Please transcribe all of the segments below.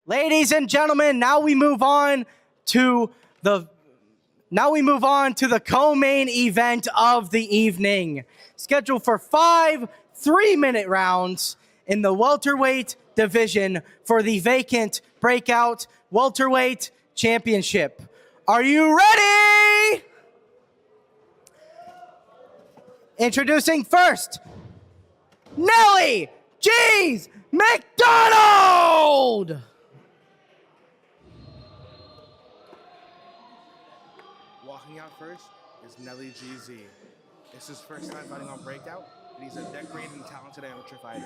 Ladies and gentlemen, now we move on to the co-main event of the evening. Scheduled for 5 3-minute rounds in the welterweight division for the vacant Breakout Welterweight Championship. Are you ready? Introducing first, Nelly GZ Mcdonald! Walking out first is Nelly GZ. It's his first time fighting on Breakout, and he's a decorated and talented amateur fighter.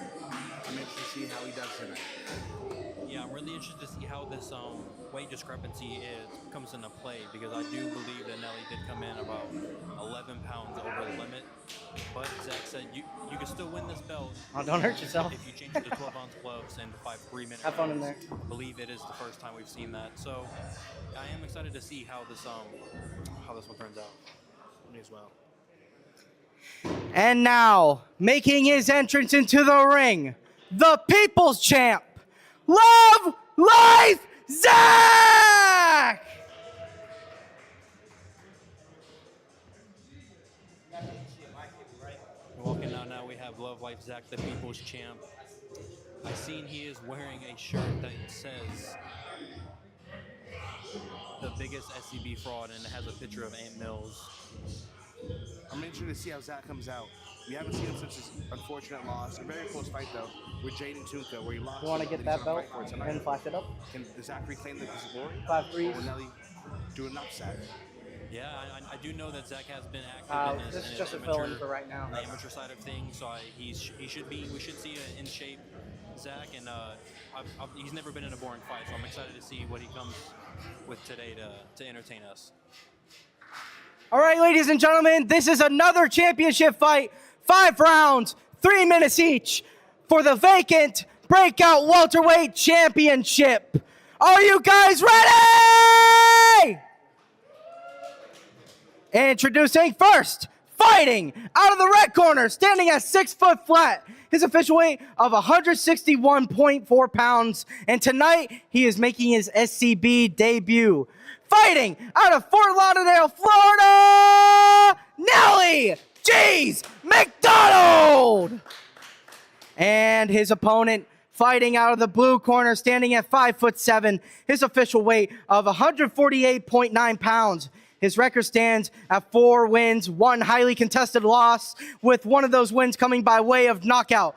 I'm interested to see how he does tonight. Yeah, I'm really interested to see how this weight discrepancy comes into play, because I do believe that Nelly did come in about 11 pounds over the limit. But Zach said you can still win this belt. Oh, don't hurt yourself. If you change it to 12-ounce gloves and the 5 3-minute Have fun in there. I believe it is the first time we've seen that. So I am excited to see how this one turns out. Me as well. And now, making his entrance into the ring, the People's Champ, LuvLifeZack! Walking out now, we have LuvLifeZack, the People's Champ. I've seen he is wearing a shirt that says the biggest SCB fraud, and it has a picture of Aunt Mills. I'm interested to see how Zach comes out. We haven't seen him since his unfortunate loss. A very close fight, though, with Jaden Tunka, where he lost. You want to get that belt and flash it up? Can Zach reclaim his glory? 5-3. Or will Nelly do an upset? Yeah, I do know that Zach has been active in This is his just a amateur, fill-in for right now. the amateur side of things, so we should see an in-shape Zach, and he's never been in a boring fight, so I'm excited to see what he comes with today to entertain us. All right, ladies and gentlemen, this is another championship fight. 5 rounds, 3 minutes each for the vacant Breakout Welterweight Championship. Are you guys ready? Introducing first, fighting out of the red corner, standing at 6 foot flat. His official weight of 161.4 pounds. And tonight, he is making his SCB debut. Fighting out of Fort Lauderdale, Florida, Nelly GZ Mcdonald! And his opponent, fighting out of the blue corner, standing at 5'7", his official weight of 148.9 pounds. His record stands at 4 wins, 1 highly contested loss, with one of those wins coming by way of knockout.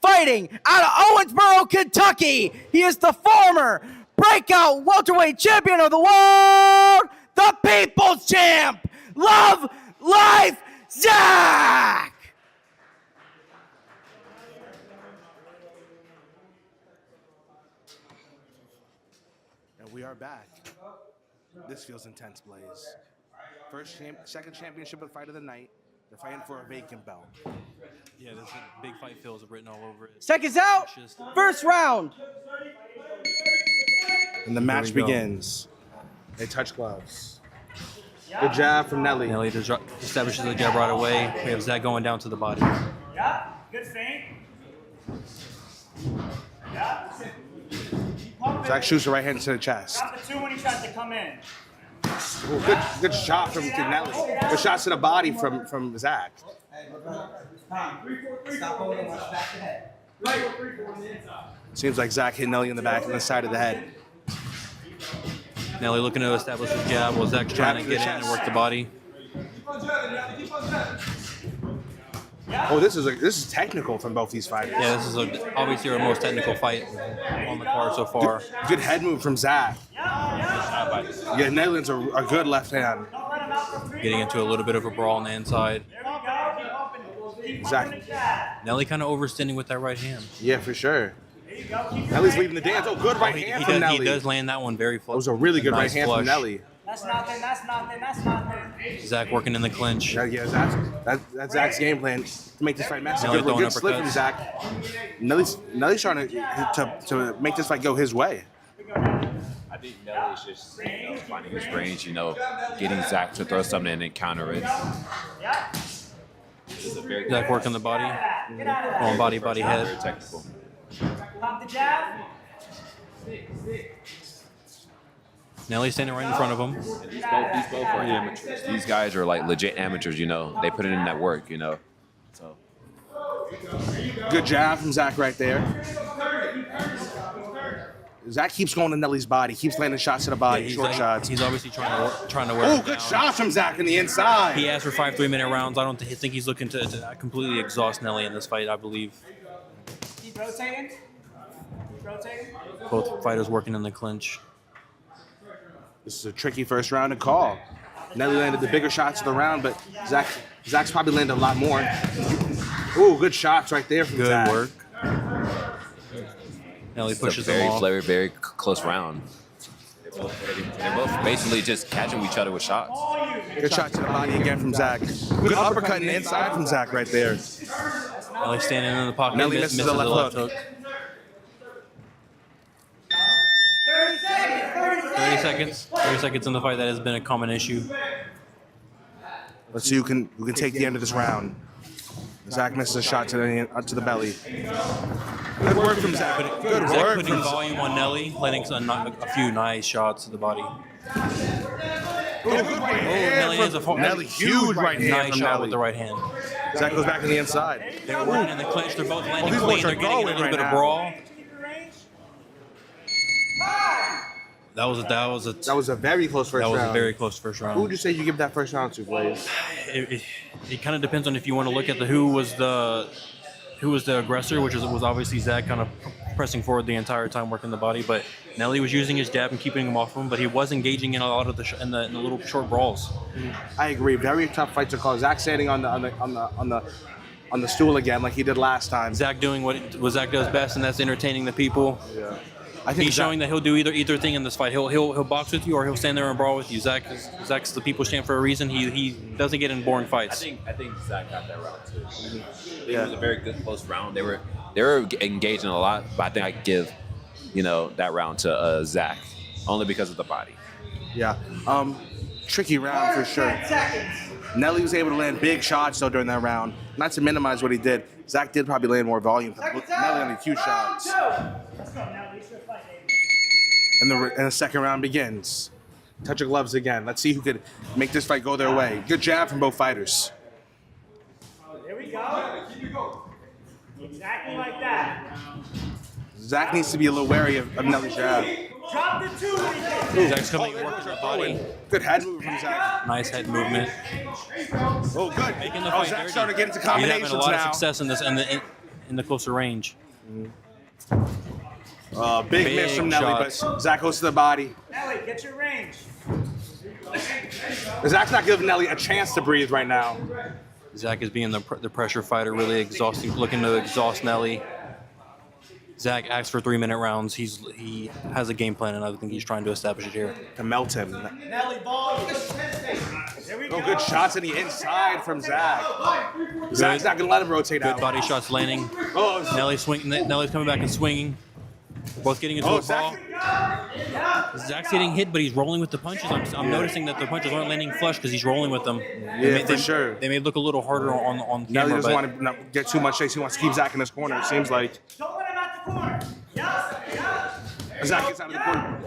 Fighting out of Owensboro, Kentucky, he is the former Breakout Welterweight Champion of the World, the People's Champ, LuvLifeZack! And we are back. This feels intense, Blaze. Second championship fight of the night. They're fighting for a vacant belt. Yeah, this big fight feels written all over it. Seconds out, first round. And the match begins. They touch gloves. Good jab from Nelly. Nelly establishes the jab right away. We have Zach going down to the body. Yeah, good feint. Yeah. Zach shoots the right hand to the chest. Drop the 2 when he tries to come in. Ooh, good shot from Nelly. Good shots to the body from Zach. Seems like Zach hit Nelly in the back and the side of the head. Nelly looking to establish his jab while Zach's trying to get in and work the body. Oh, this is technical from both these fighters. Yeah, this is obviously our most technical fight on the card so far. Good head move from Zach. Yeah, Nelly's a good left hand. Getting into a little bit of a brawl on the inside. Zach. Nelly kind of overextending with that right hand. Yeah, for sure. Nelly's leading the dance. Oh, good right hand from Nelly. He does land that one very flush. That was a really good right hand from Nelly. That's nothing, that's nothing, that's nothing. Zach working in the clinch. Yeah, that's Zach's game plan to make this fight messy. Nelly Good slip from uppercuts. Zach. Nelly's trying to make this fight go his way. I think Nelly is just finding his range, getting Zach to throw something and then counter it. Zach working the body. On body, head. Very technical. Pump the jab. Nelly's standing right in front of him. And these both are amateurs. These guys are like legit amateurs, you know. They put in that work, you know. So Good jab from Zach right there. Zach keeps going to Nelly's body, keeps landing shots to the body, short shots. He's obviously trying to wear Oh, him good down. shots from Zach in the inside. He asked for 5 3-minute rounds. I don't think he's looking to completely exhaust Nelly in this fight, I believe. Keep rotating. Keep rotating. Both fighters working in the clinch. This is a tricky first round to call. Nelly landed the bigger shots of the round, but Zach's probably landed a lot more. Ooh, good shots right there from Good Zach. work. Nelly it's a pushes him off. very close round. They're both basically just catching each other with shots. Good shot to the body again from Zach. Good uppercut in the inside from Zach right there. Nelly standing in the pocket. Nelly misses the left hook. 30 seconds in the fight. That has been a common issue. Let's see who can take the end of this round. Zach misses a shot to the belly. Good work from Zach. Good Zach work putting from volume on Nelly, landing a few nice shots to the body. Nelly has a Nelly, huge right hand nice from shot Nelly. with the right hand. Zach goes back in the inside. They're working in the clinch. They're both landing these clean. boys are They're getting a going little right bit of now. brawl. Keep your range. That was a very close first round. a very close first round. Who would you say you give that first round to, Blaze? It kind of depends on if you want to look at who was the aggressor, which was obviously Zach, kind of pressing forward the entire time, working the body. But Nelly was using his jab and keeping him off him, but he was engaging in a lot of in the little short brawls. I agree. Very tough fight to call. Zach standing on the stool again, like he did last time. Zach doing what Zach does best, and that's entertaining the people. Yeah. I think He's showing that he'll do either thing in this fight. He'll box with you, or he'll stand there and brawl with you. Zach's the people's champ for a reason. He doesn't get in boring fights. I think Zach got that round too. Yeah. It was a very good close round. They were engaging a lot, but I think I give, that round to Zach, only because of the body. Yeah. Tricky round for sure. Nelly was able to land big shots though during that round. Not to minimize what he did, Zach did probably land more volume. Nelly landed huge shots. Let's go, Nelly. It's your fight, baby. And the second round begins. Touch of gloves again. Let's see who could make this fight go their way. Good jab from both fighters. There we go. Exactly like that. Zach needs to be a little wary of Nelly's jab. Drop the two when you Zach's coming and working the body. Good head movement from Zach. Nice head movement. Oh, good. Making the Oh, fight Zach dirty. started getting into He's having combinations a lot now. of success in this in the closer range. Big miss from Nelly, shots. but Zach goes to the body. Nelly, get your range. Zach's not giving Nelly a chance to breathe right now. Zach is being the pressure fighter, really exhausting, looking to exhaust Nelly. Zach asks for 3-minute rounds. He has a game plan, and I think he's trying to establish it here. To melt him. Nelly, ball. There we go. Oh, good shots in the inside from Zach. Zach's not going to let him rotate Good out. body shots landing. Oh, Nelly's coming back and swinging. Both getting into a brawl. Zach's getting hit, but he's rolling with the punches. I'm noticing that the punches aren't landing flush because he's rolling with them. Yeah, for sure. They may look a little harder on Nelly camera, doesn't but want to not get too much chase. He wants to keep Zach in his corner, it seems like. Don't let him out the corner. Yes. Zach gets out of the corner.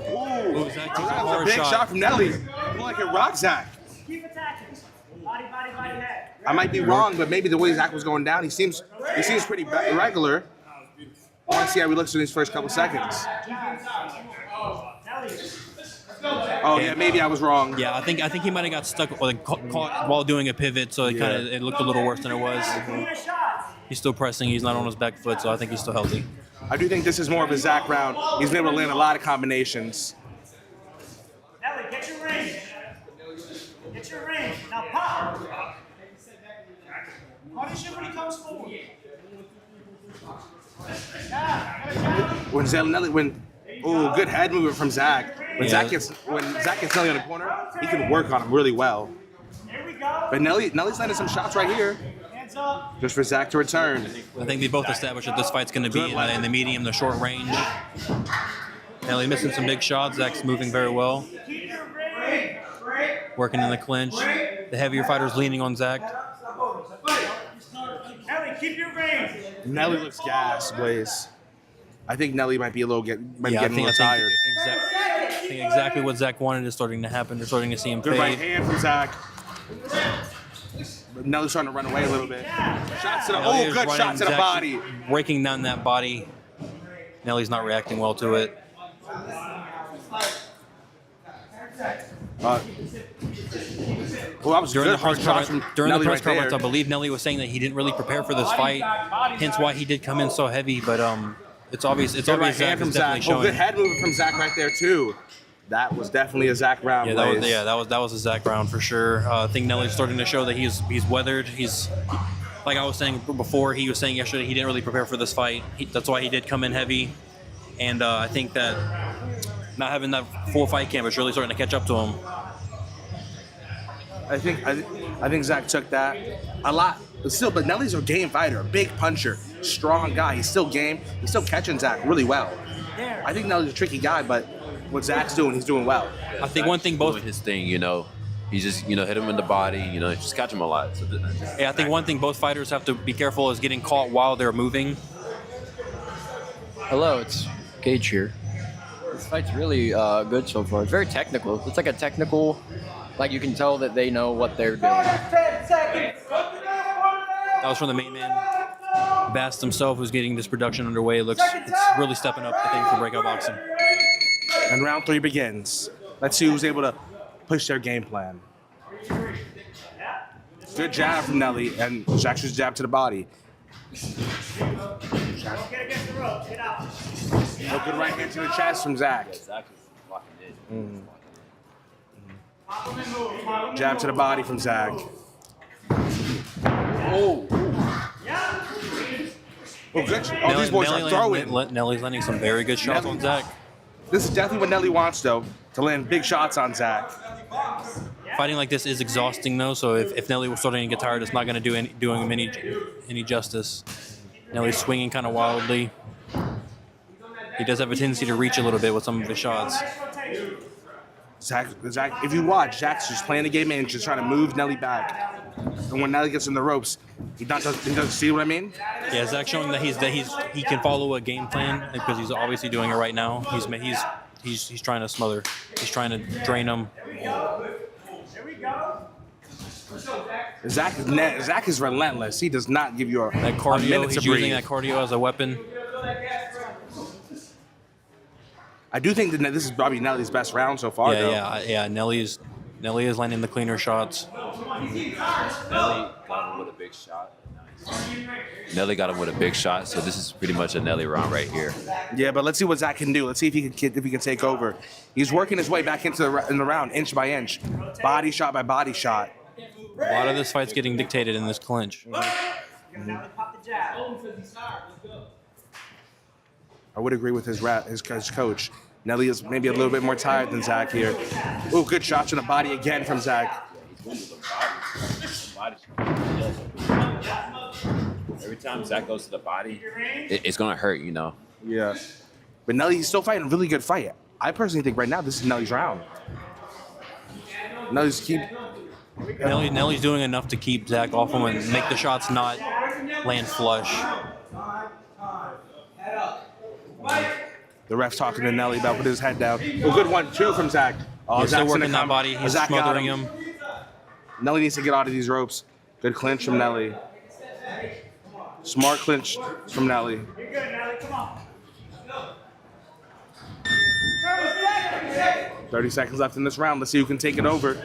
Ooh, Zach takes a that was a hard big shot. shot from Nelly. Looked like it rocked Zach. Keep attacking. Body, head. I might be wrong, but maybe the way Zach was going down, he seems pretty regular. I want to see how he looks in these first couple seconds. Nelly. Oh yeah, maybe I was wrong. yeah, I think he might have got stuck caught while doing a pivot, so it looked a little worse than it was. Clear shots. He's still pressing. He's not on his back foot, so I think he's still healthy. I do think this is more of a Zach round. He's been able to land a lot of combinations. Nelly, get your range. Get your range. Now pop. Punish him when he comes forward. Oh, good head movement from Zach. When Zach gets Nelly on the corner, he can work on him really well. Here we go. But Nelly's landing some shots right here, Hands up. just for Zach to return. I think they both established that this fight's going to be in the medium, the short range. Nelly missing some big shots. Zach's moving very well. Keep your range. Working in the clinch. The heavier fighter's leaning on Zach. Nelly, keep your range. Nelly looks gassed, Blaze. I think Nelly might be a little getting a I little tired. I think exactly what Zach wanted is starting to happen. They're starting to see him Good fade. right hand from Zach. But Nelly's starting to run away a little bit. Shots to the Nelly is good running, shot to the Zach's body. breaking down that body. Nelly's not reacting well to it. Well, that was During good the press hard shots from Nelly conference, right I there. believe Nelly was saying that he didn't really prepare for this fight, hence why he did come in so heavy. But it's obvious. It's Good obvious right hand Zach from is definitely Zach. Oh, showing. good head movement from Zach right there too. That was definitely a Zach round. That was a Zach round for sure. I think Nelly's starting to show that he's weathered. He's like I was saying before. He was saying yesterday he didn't really prepare for this fight. That's why he did come in heavy, and I think that not having that full fight camp is really starting to catch up to him. I think Zach took that a lot. But Nelly's a game fighter, a big puncher, strong guy. He's still game. He's still catching Zach really well. I think Nelly's a tricky guy, but what Zach's doing, he's doing well. I think one thing both doing his thing, you know, he just hit him in the body, just catch him a lot. So I think one thing both fighters have to be careful is getting caught while they're moving. Hello, it's Gage here. This fight's really good so far. It's very technical. It's like a technical, like you can tell that they know what they're doing. That was from the main man, Bast himself, who's getting this production underway. It's really stepping up, I think, for Breakout Boxing. And round 3 begins. Let's see who's able to push their game plan. Good jab from Nelly, and Zach's just jab to the body. Get against the rope. Get out. A good right hand to the chest from Zach. Jab to the body from Zach. Oh, good. Oh, these boys are throwing. Nelly's landing some very good shots on Zach. This is definitely what Nelly wants, though, to land big shots on Zach. Fighting like this is exhausting, though. So if Nelly was starting to get tired, it's not going to do him any justice. Nelly's swinging kind of wildly. He does have a tendency to reach a little bit with some of his shots. Zach, if you watch, Zach's just playing the game and just trying to move Nelly back. And when Nelly gets in the ropes, he doesn't see what I mean? Yeah, Zach's showing that he can follow a game plan because he's obviously doing it right now. He's trying to smother. He's trying to drain him. Zach is relentless. He does not give you a cardio. minute to He's breathe. using that cardio as a weapon. I do think that this is probably Nelly's best round so far. Yeah. Nelly is landing the cleaner shots. Nelly got him with a big shot. Nelly got him with a big shot, so this is pretty much a Nelly round right here. Yeah, but let's see what Zach can do. Let's see if he can take over. He's working his way back into the round, inch by inch, body shot by body shot. A lot of this fight's getting dictated in this clinch. Pop the jab. I would agree with his coach. Nelly is maybe a little bit more tired than Zach here. Ooh, good shot to the body again from Zach. Every time Zach goes to the body, it's going to hurt, Yeah. But Nelly, he's still fighting a really good fight. I personally think right now this is Nelly's round. Nelly's doing enough to keep Zach off him and make the shots not land flush. The ref's talking to Nelly about putting his head down. Oh, good 1-2 from Zach. Oh, He's still Zach's working that body. He's Zach got smothering him. Nelly needs to get out of these ropes. Good clinch from Nelly. Smart clinch from Nelly. You're good, Nelly. Come on. 30 seconds left in this round. Let's see who can take it over.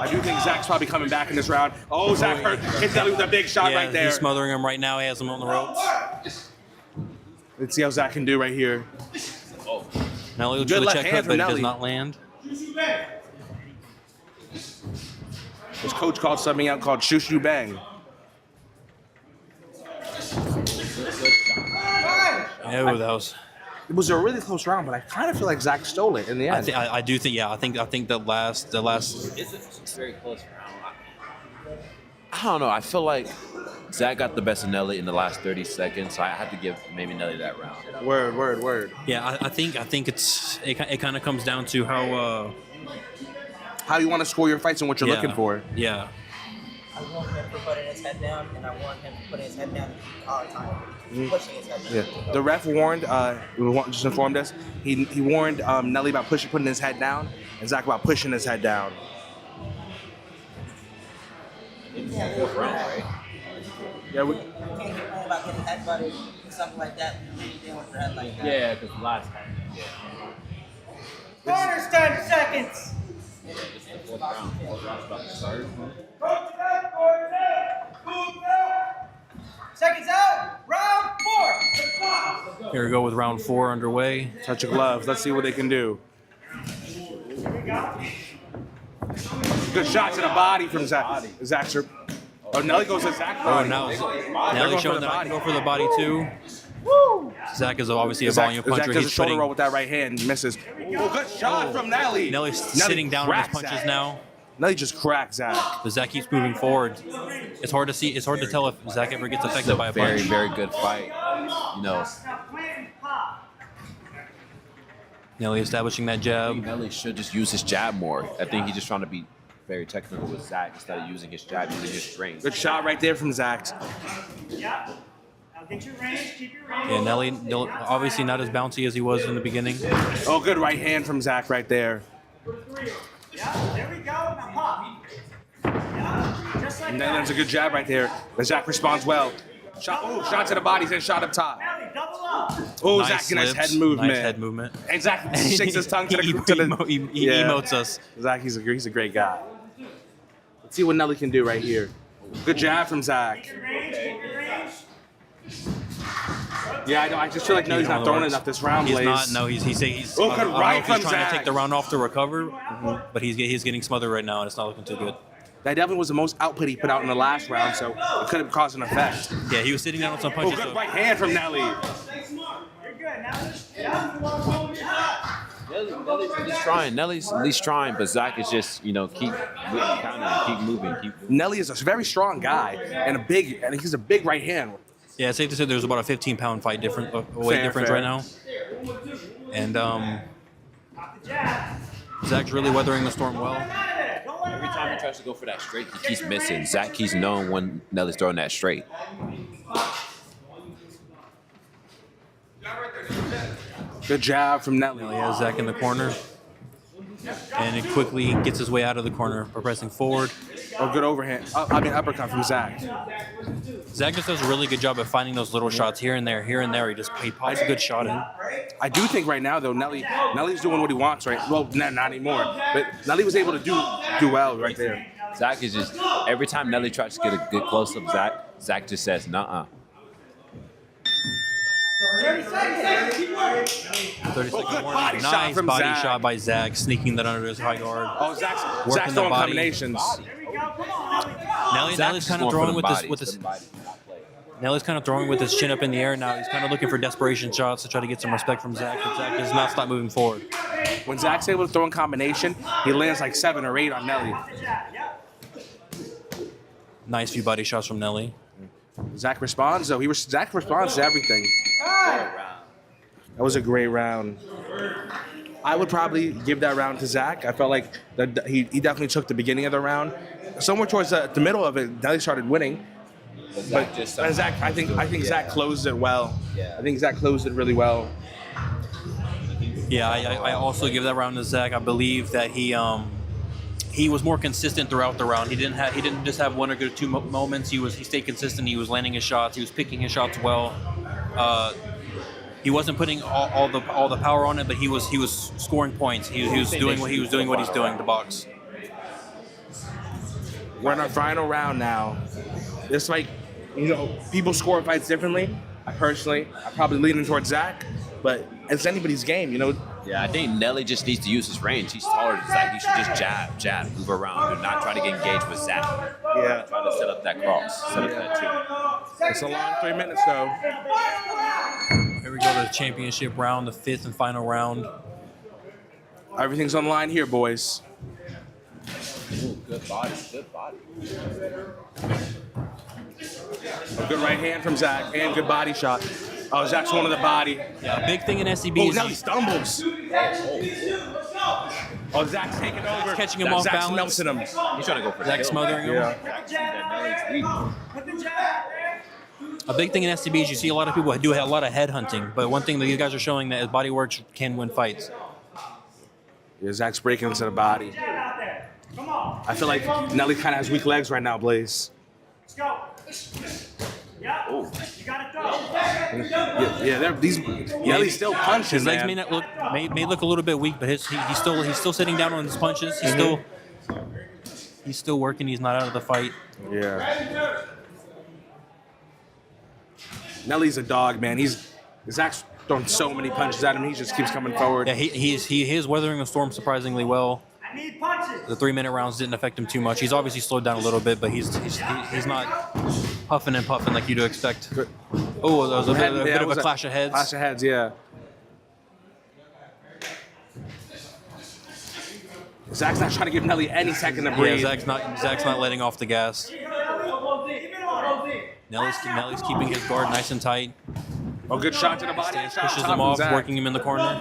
I do think Zach's probably coming back in this round. Oh, Zach hit Nelly with a big shot right there. He's smothering him right now. He has him on the ropes. Let's see how Zach can do right here. Nelly looks Good for the left check hand hook, from but it does Nelly. not land. His coach called something out called Shoo Shoo Bang. Oh, that was. It was a really close round, but I kind of feel like Zach stole it in the end. I do think. Yeah, I think the last. It's a very close round. I don't know. I feel like Zach got the best of Nelly in the last 30 seconds, so I have to give maybe Nelly that round. Word. Yeah, I think it kind of comes down to how you want to score your fights and what you're looking for. Yeah. I want everybody to his head down, and I warned him from putting his head down all the time. Pushing his head down. Yeah. The ref warned, just informed us, he warned Nelly about putting his head down, and Zach about pushing his head down. Fourth round, right? Yeah, You can't complain about getting headbutted or something like that when you're dealing with your head like that. Yeah, because last time. Corners, 10 seconds. This is the fourth round. Fourth round's about to start. Seconds out. Round 4. Here we go with round 4 underway. touch of gloves. Let's see what they can do. Good shot to the body from Zach. Zach's. Oh, Nelly goes to Zach. Oh, now Nelly showing that I can go for the body too. Zach is obviously a volume Zach puncher. does a He's shoulder putting, roll with that right hand. Misses. Oh, good shot from Nelly. Nelly's sitting down on his cracked punches Zach. now. Nelly just cracked Zach. But Zach keeps moving forward. It's hard to see. It's hard to tell if Zach ever gets This is affected by a a punch. very good fight. You know, Nelly establishing that jab. Nelly should just use his jab more. I think he's just trying to be very technical with Zach instead of using his jab, using his strength. Good shot right there from Zach. Yeah. Now get your range, keep your range. Yeah, Nelly obviously not as bouncy as he was in the beginning. Oh, good right hand from Zach right there. Yeah, there we go. Now pop. Yeah, just like And then that. there's a good jab right there. But Zach responds well. Shot to the body, then shot up top. Nelly, double up. Oh, Nice Zach, nice slips, head movement. Nice head movement. And Zach shakes his tongue to the. He Yeah. emotes us. Zach, he's a great guy. Let's see what Nelly can do right here. Good jab from Zach. Keep your range, keep your range. Yeah, I know. I just feel like Nelly's not throwing enough this round, He's Blaze. not. No, he's Oh, I good don't know right if he's from trying Zach. to take the round off to recover, but he's getting smothered right now, and it's not looking too good. That definitely was the most output he put out in the last round, so it could have caused an effect. Yeah, he was sitting down with some Oh, punches. good so- right hand from Nelly. You're good. Now, yeah. Nelly's trying. Nelly's at least trying, but Zach is just, you know, keep countering, keep moving. Nelly is a very strong guy and he's a big right hand. Yeah, it's safe to say there's about a 15-pound weight difference Fair. right now. And Pop the jab. Zach's really weathering the storm well. Don't let him Every out time of he it. tries to go for that straight, he keeps missing. Zach keeps knowing when Nelly's throwing that straight. Good jab from Nelly. He has Zach in the corner. And it quickly gets his way out of the corner by pressing forward. Oh, good overhand. Uppercut from Zach. Zach just does a really good job of finding those little shots here and there. He pops a good shot in. I do think right now though, Nelly's doing what he wants, right? Well, not anymore. But Nelly was able to do well right there. Zach is just, every time Nelly tries to get a good close-up, Zach just says, nuh-uh. 30 seconds. 30 Oh, good second body warning. shot Nice from body Zach. shot by Zach, sneaking that under his high guard. Oh, Zach's Working the throwing body. combinations. There we go. Come on, Nelly. Nelly's kind of throwing Nelly's kind of throwing with his chin up in the air now. He's kind of looking for desperation shots to try to get some respect from Zach, but Zach does not stop moving forward. When Zach's able to throw in combination, he lands like 7 or 8 on Nelly. Nice few body shots from Nelly. Zach responds though. Zach responds to everything. That was a great round. I would probably give that round to Zach. I felt like he definitely took the beginning of the round. Somewhere towards the middle of it, Nelly started winning. But Zach, I think Zach closed it well. Yeah. I think Zach closed it really well. Yeah, I also give that round to Zach. I believe that he was more consistent throughout the round. He didn't just have one or two moments. He stayed consistent. He was landing his shots. He was picking his shots well. He wasn't putting all the power on it, but he was scoring points. He was doing what he's doing to box. We're in our final round now. It's like, people score fights differently. I probably leaning towards Zach, but it's anybody's game, Yeah, I think Nelly just needs to use his range. He's taller than Zach. He should just jab, move around. Do not try to get engaged with Zach. Yeah. Try to set up that cross, set up that two. It's a long 3 minutes though. Here we go to the championship round, the 5th and final round. Everything's on the line here, boys. Ooh, good body. A good right hand from Zach and good body shot. Oh, Zach's one of the body. Yeah, big thing in SCB Oh, is now he stumbles. Oh, Zach's taking over. catching him off Zach's balance. melting him. He's trying to go for Zach kill. smothering him. Yeah. A big thing in SCB is you see a lot of people do a lot of head hunting, but one thing that these guys are showing that is body works can win fights. Yeah, Zach's breaking into the body. Come on. I feel like Nelly kind of has weak legs right now, Blaze. Let's go. Yeah. You got it though. Nelly's still punching, His legs man. may look a little bit weak, but he's still sitting down on his punches. He's still working. He's not out of the fight. Yeah. Nelly's a dog, man. Zach's throwing so many punches at him. He just keeps coming forward. Yeah, he is weathering the storm surprisingly well. I need punches. The 3-minute rounds didn't affect him too much. He's obviously slowed down a little bit, but he's not huffing and puffing like you'd expect. Oh, there was a bit of a clash of heads. Clash of heads, yeah. Zach's not trying to give Nelly any second to breathe. Yeah, Zach's not letting off the gas. Nelly's keeping his guard nice and tight. Oh, good shot to the body. Pushes him off, working him in the corner.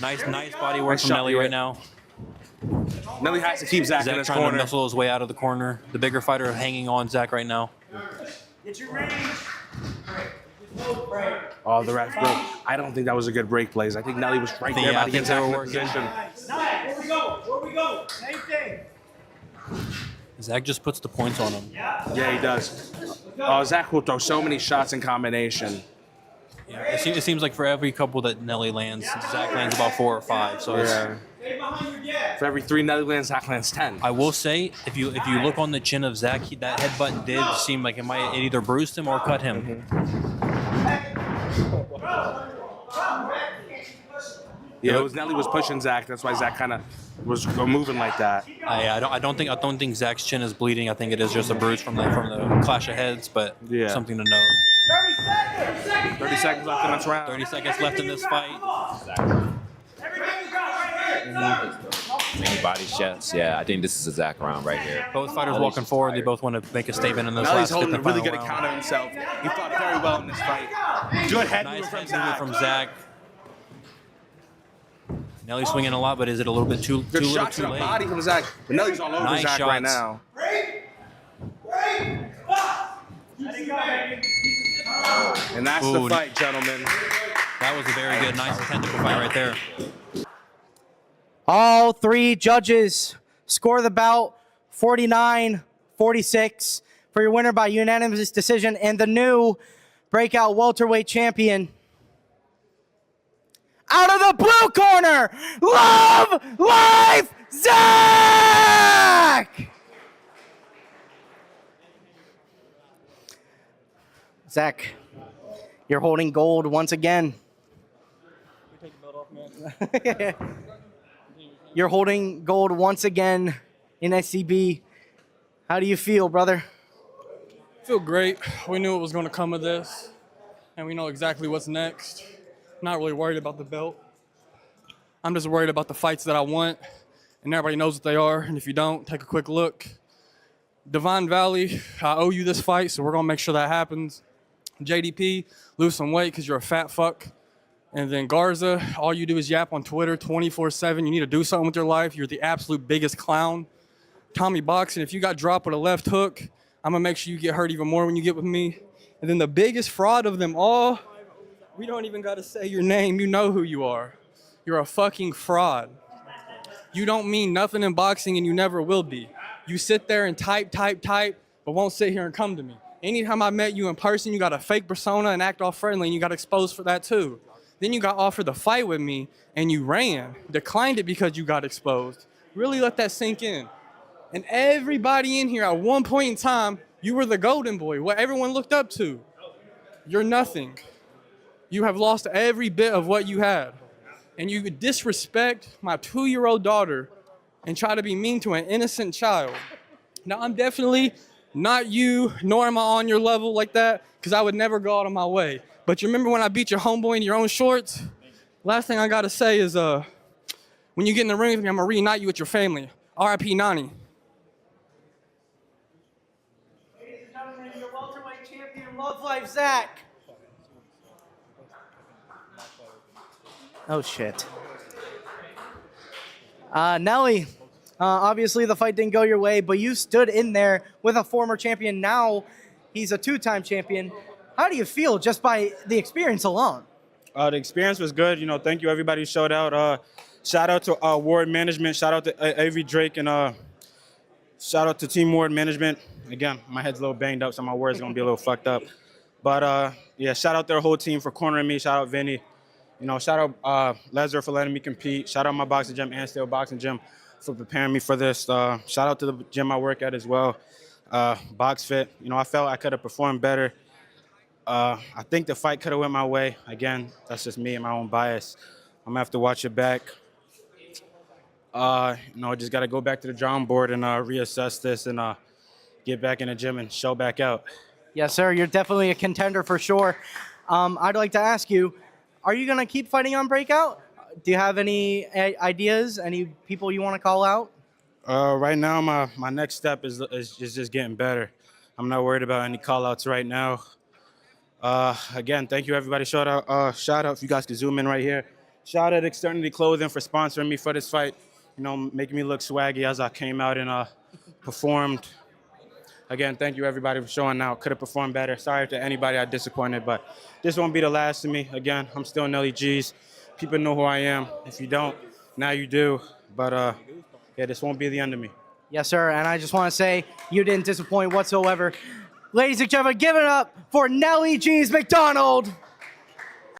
Nice body work from Nelly right now. Nelly has to keep Zach in Zach his trying corner. to muscle his way out of the corner. The bigger fighter hanging on Zach right now. Get your range. Oh, the ref broke. I don't think that was a good break, Blaze. I think Nelly was right there about to get Zach in the position. Nice. Where we go? Same thing. Zach just puts the points on him. Yeah, he does. Oh, Zach will throw so many shots in combination. Yeah, it seems like for every couple that Nelly lands, Zach lands about 4 or 5. So Yeah. For every 3 Nelly lands, Zach lands 10. I will say, if you look on the chin of Zach, that headbutt did seem like it either bruised him or cut him. Yeah, Nelly was pushing Zach. That's why Zach kind of was moving like that. I don't think Zach's chin is bleeding. I think it is just a bruise from the clash of heads, but Yeah. something to note. 30 seconds left in this round. 30 seconds left in this fight. Many body shots. Yeah, I think this is a Zach round right here. Both fighters walking forward. They both want to make a statement in this Nelly's last holding fifth a and really final good round. account of himself. He fought very well in this fight. Good head Nice move from head Zach. movement from Zach. Nelly's swinging a lot, but is it a little bit too Good little shot to too the late? body from Zach. But Nelly's all over Nice Zach right shots. now. And that's Ooh. the fight, gentlemen. That was a very good, nice technical fight right there. All 3 judges score the bout 49-46 for your winner by unanimous decision and the new Breakout welterweight champion. Out of the blue corner, LuvLifeZack! Zach, you're holding gold once again. You're holding gold once again in SCB. How do you feel, brother? Feel great. We knew it was going to come of this, and we know exactly what's next. Not really worried about the belt. I'm just worried about the fights that I want, and everybody knows what they are. And if you don't, take a quick look. Divine Valley, I owe you this fight, so we're going to make sure that happens. JDP, lose some weight because you're a fat fuck. And then Garza, all you do is yap on Twitter 24/7. You need to do something with your life. You're the absolute biggest clown. Tommy Boxing, if you got dropped with a left hook, I'm going to make sure you get hurt even more when you get with me. And then the biggest fraud of them all, we don't even got to say your name. You know who you are. You're a fucking fraud. You don't mean nothing in boxing, and you never will be. You sit there and type, but won't sit here and come to me. Anytime I met you in person, you got a fake persona and act all friendly, and you got exposed for that too. Then you got offered the fight with me, and you ran. Declined it because you got exposed. Really let that sink in. And everybody in here, at one point in time, you were the golden boy, what everyone looked up to. You're nothing. You have lost every bit of what you had. And you disrespect my 2-year-old daughter and try to be mean to an innocent child. Now, I'm definitely not you, nor am I on your level like that, because I would never go out of my way. But you remember when I beat your homeboy in your own shorts? Last thing I got to say is when you get in the ring with me, I'm going to reunite you with your family. R.I.P. Nani. Ladies and gentlemen, your welterweight champion, LuvLifeZack. LuvLifeZack. Oh, shit. Nelly, obviously the fight didn't go your way, but you stood in there with a former champion. Now he's a two-time champion. How do you feel just by the experience alone? The experience was good. You know, thank you everybody who showed out. Shout out to Ward Management. Shout out to Avery Drake and shout out to Team Ward Management. Again, my head's a little banged up, so my words gonna be a little fucked up. But yeah, shout out their whole team for cornering me. Shout out Vinny. You know, shout out Lesnar for letting me compete. Shout out my boxing gym, Anstale Boxing Gym, for preparing me for this. Shout out to the gym I work at as well, BoxFit. You know, I felt I could have performed better. I think the fight could have went my way. Again, that's just me and my own bias. I'm gonna have to watch it back. You know, just gotta go back to the drawing board and reassess this and get back in the gym and show back out. Yes, sir. You're definitely a contender for sure. I'd like to ask you, are you going to keep fighting on Breakout? Do you have any ideas, any people you want to call out? Right now, my next step is just getting better. I'm not worried about any call-outs right now. Again, thank you, everybody. Shout out, if you guys could zoom in right here. Shout out Externity Clothing for sponsoring me for this fight. You know, making me look swaggy as I came out and performed. Again, thank you, everybody, for showing out. Could have performed better. Sorry to anybody I disappointed, but this won't be the last of me. Again, I'm still Nelly GZ. People know who I am. If you don't, now you do. But yeah, this won't be the end of me. Yes, sir. And I just want to say you didn't disappoint whatsoever. Ladies and gentlemen, give it up for Nelly GZ Mcdonald.